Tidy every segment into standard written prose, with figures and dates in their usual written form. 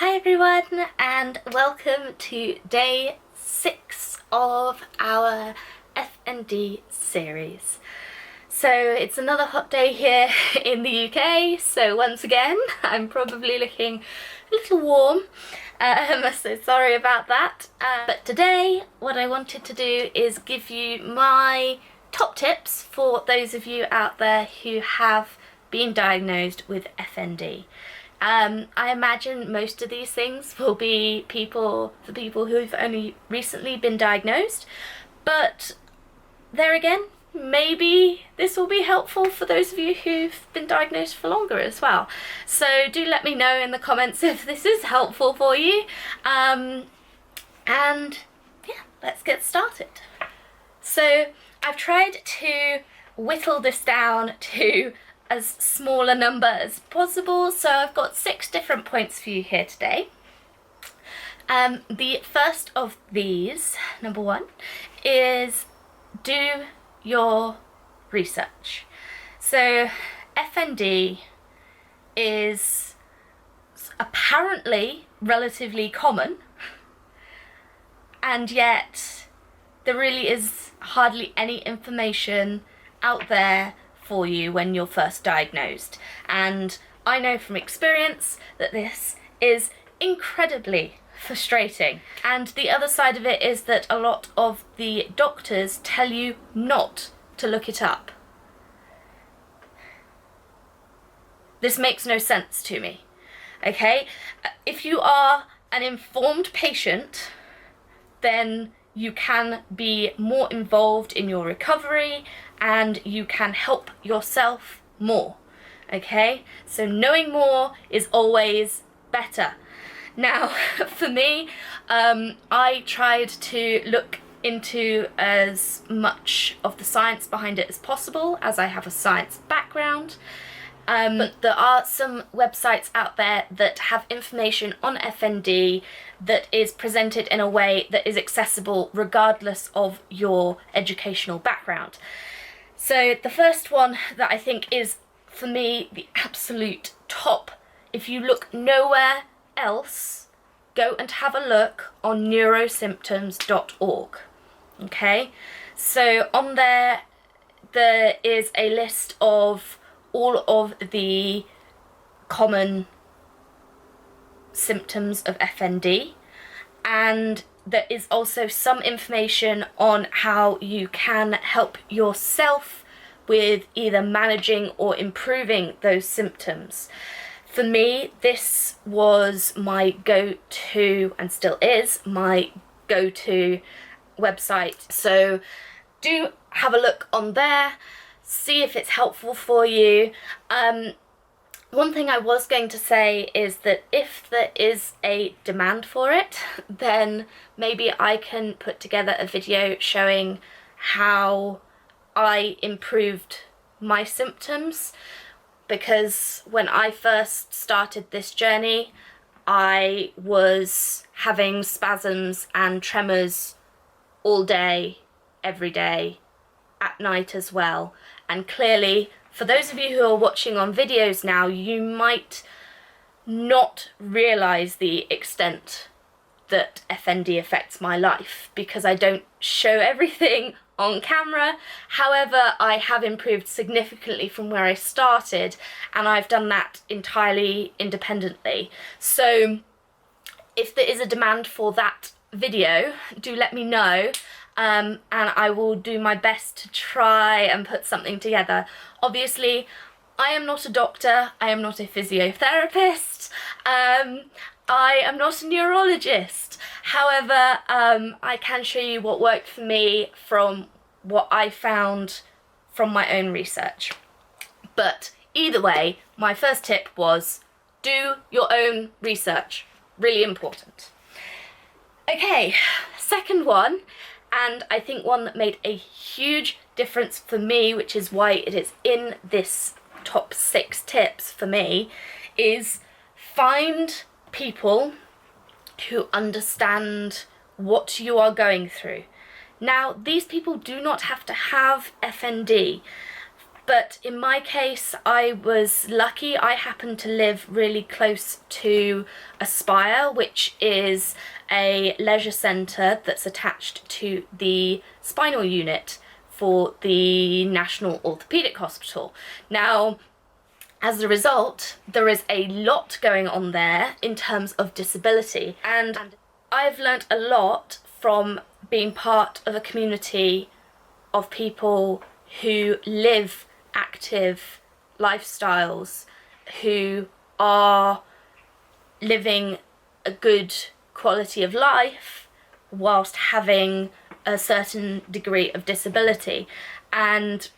Hi everyone, and welcome to day 6 of our FND series. So it's another hot day here in the UK, so once again I'm probably looking a little warm, so sorry about that. But today what I wanted to do is give you my top tips for those of you out there who have been diagnosed with FND. I imagine most of these things will be for people who've only recently been diagnosed, but there again, maybe this will be helpful for those of you who've been diagnosed for longer as well. So do let me know in the comments if this is helpful for you, and yeah, let's get started. So I've tried to whittle this down to as small a number as possible, so I've got 6 different points for you here today. The first of these, number 1, is do your research. So FND is apparently relatively common, and yet there really is hardly any information out there for you when you're first diagnosed, and I know from experience that this is incredibly frustrating. And the other side of it is that a lot of the doctors tell you not to look it up. This makes no sense to me, okay? If you are an informed patient, then you can be more involved in your recovery and you can help yourself more, okay? So knowing more is always better. Now, for me, I tried to look into as much of the science behind it as possible, as I have a science background. But there are some websites out there that have information on FND that is presented in a way that is accessible regardless of your educational background. So the first one that I think is, for me, the absolute top, if you look nowhere else, go and have a look on neurosymptoms.org. Okay, so on there is a list of all of the common symptoms of FND, and there is also some information on how you can help yourself with either managing or improving those symptoms. For me, this was my go-to, and still is my go-to website, so do have a look on there, see if it's helpful for you. One thing I was going to say is that if there is a demand for it, then maybe I can put together a video showing how I improved my symptoms, because when I first started this journey, I was having spasms and tremors all day, every day, at night as well, and clearly for those of you who are watching on videos now, you might not realise the extent that FND affects my life, because I don't show everything on camera. However, I have improved significantly from where I started, and I've done that entirely independently. So if there is a demand for that video, do let me know. And I will do my best to try and put something together. Obviously, I am not a doctor, I am not a physiotherapist, I am not a neurologist. However, I can show you what worked for me from what I found from my own research. But either way, my first tip was do your own research. Really important. Okay, second one, and I think one that made a huge difference for me, which is why it is in this top 6 tips for me, is find people who understand what you are going through. Now, these people do not have to have FND. But in my case, I was lucky. I happened to live really close to Aspire, which is a leisure centre that's attached to the spinal unit for the National Orthopaedic Hospital. Now, as a result, there is a lot going on there in terms of disability, and I've learnt a lot from being part of a community of people who live active lifestyles, who are living a good quality of life whilst having a certain degree of disability. And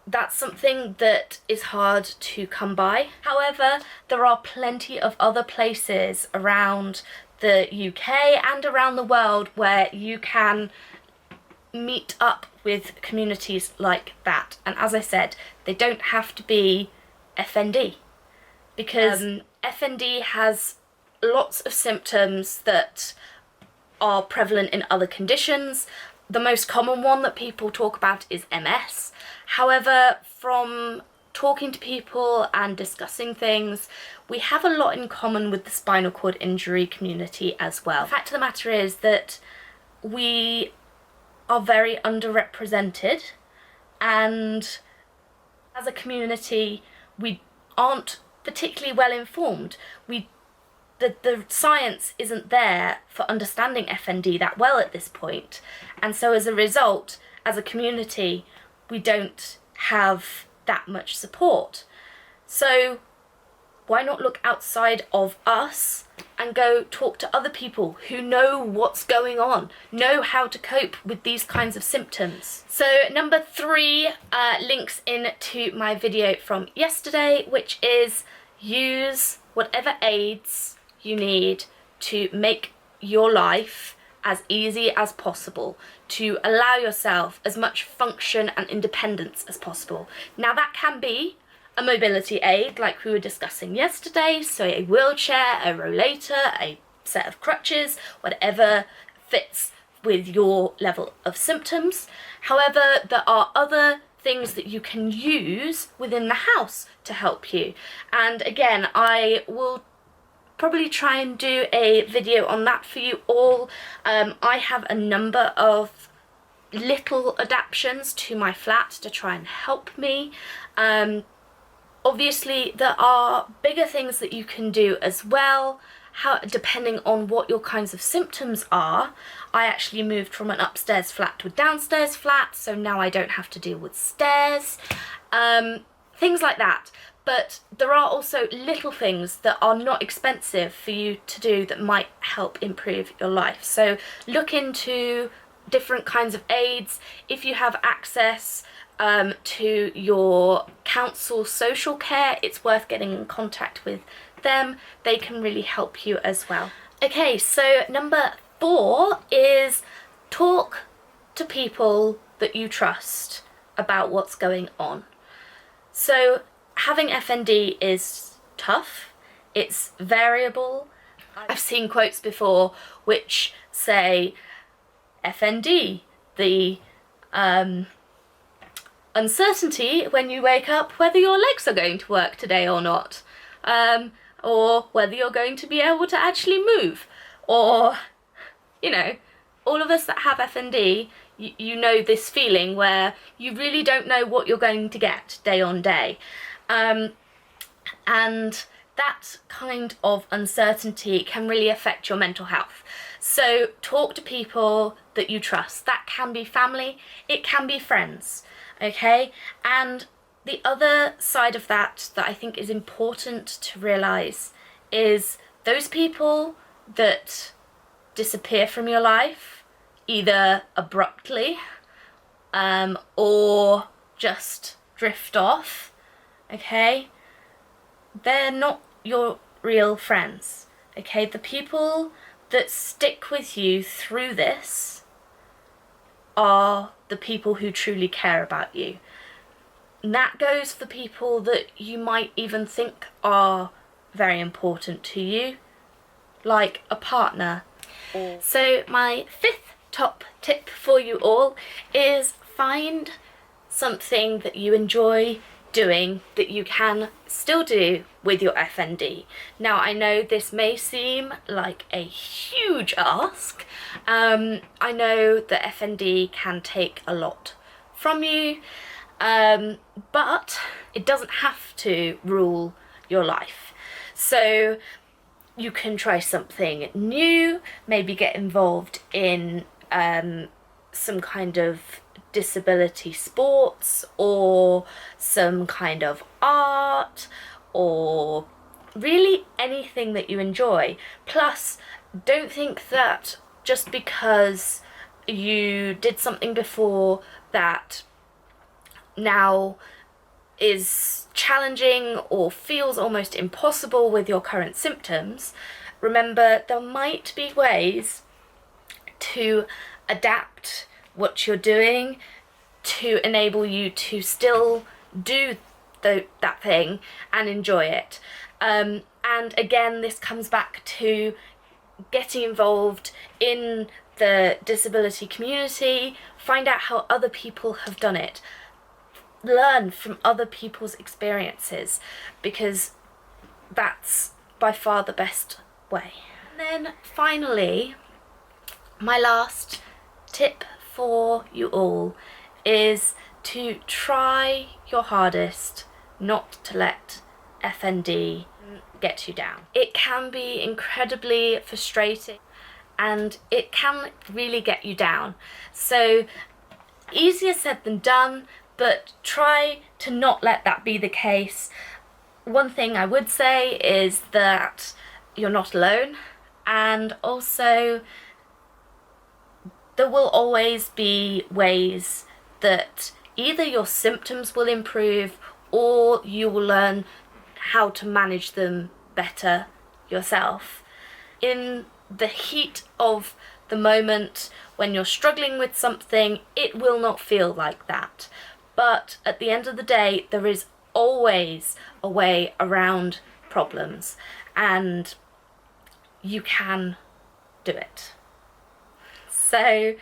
that's something that is hard to come by. However, there are plenty of other places around the UK and around the world where you can meet up with communities like that. And as I said, they don't have to be FND, because FND has lots of symptoms that are prevalent in other conditions. The most common one that people talk about is MS. However, from talking to people and discussing things, we have a lot in common with the spinal cord injury community as well. The fact of the matter is that we are very underrepresented, and as a community we aren't particularly well informed. The science isn't there for understanding FND that well at this point, and so as a result, as a community, we don't have that much support. So why not look outside of us and go talk to other people who know what's going on, know how to cope with these kinds of symptoms. So number 3 links into my video from yesterday, which is use whatever aids you need to make your life as easy as possible, to allow yourself as much function and independence as possible. Now that can be a mobility aid like we were discussing yesterday, so a wheelchair, a rollator, a set of crutches, whatever fits with your level of symptoms. However, there are other things that you can use within the house to help you, and again, I will probably try and do a video on that for you all. I have a number of little adaptations to my flat to try and help me. Obviously there are bigger things that you can do as well, depending on what your kinds of symptoms are. I actually moved from an upstairs flat to a downstairs flat, so now I don't have to deal with stairs, things like that. But there are also little things that are not expensive for you to do that might help improve your life. So look into different kinds of aids. If you have access to your council social care, it's worth getting in contact with them. They can really help you as well. Okay, so number 4 is talk to people that you trust about what's going on. So having FND is tough, it's variable. I've seen quotes before which say FND, the uncertainty when you wake up whether your legs are going to work today or not, or whether you're going to be able to actually move, or, you know, all of us that have FND, you know this feeling where you really don't know what you're going to get day on day. And that kind of uncertainty can really affect your mental health. So talk to people that you trust. That can be family, it can be friends, okay? And the other side of that I think is important to realise is those people that disappear from your life, either abruptly or just drift off, okay? They're not your real friends, okay? The people that stick with you through this are the people who truly care about you. And that goes for people that you might even think are very important to you, like a partner. So my 5th top tip for you all is find something that you enjoy doing that you can still do with your FND. Now, I know this may seem like a huge ask. I know that FND can take a lot from you, but it doesn't have to rule your life. So you can try something new, maybe get involved in some kind of disability sports or some kind of art, or really anything that you enjoy. Plus, don't think that just because you did something before that now is challenging or feels almost impossible with your current symptoms. Remember, there might be ways to adapt what you're doing to enable you to still do that thing and enjoy it. And again, this comes back to getting involved in the disability community, find out how other people have done it, learn from other people's experiences, because that's by far the best way. And then finally, my last tip for you all is to try your hardest not to let FND get you down. It can be incredibly frustrating and it can really get you down. So easier said than done, but try to not let that be the case. One thing I would say is that you're not alone, and also there will always be ways that either your symptoms will improve or you will learn how to manage them better yourself. In the heat of the moment, when you're struggling with something, it will not feel like that. But at the end of the day, there is always a way around problems, and you can do it. So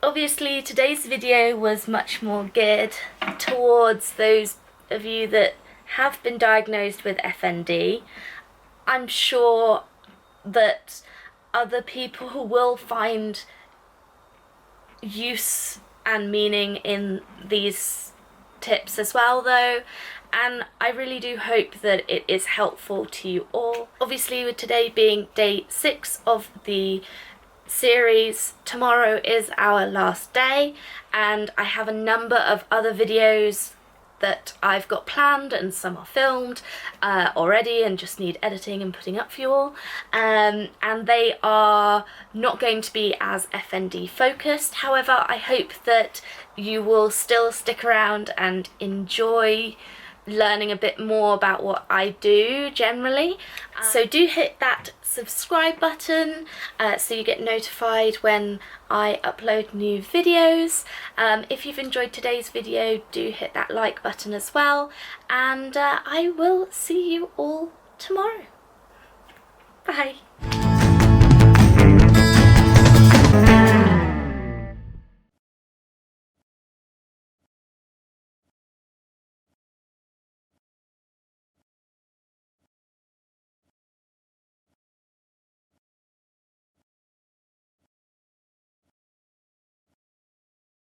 obviously today's video was much more geared towards those of you that have been diagnosed with FND. I'm sure that other people will find use and meaning in these tips as well though, and I really do hope that it is helpful to you all. Obviously, with today being day 6 of the series, tomorrow is our last day, and I have a number of other videos that I've got planned, and some are filmed already and just need editing and putting up for you all, and they are not going to be as FND focused. However, I hope that you will still stick around and enjoy learning a bit more about what I do generally. So do hit that subscribe button so you get notified when I upload new videos. If you've enjoyed today's video, do hit that like button as well, and I will see you all tomorrow. Bye.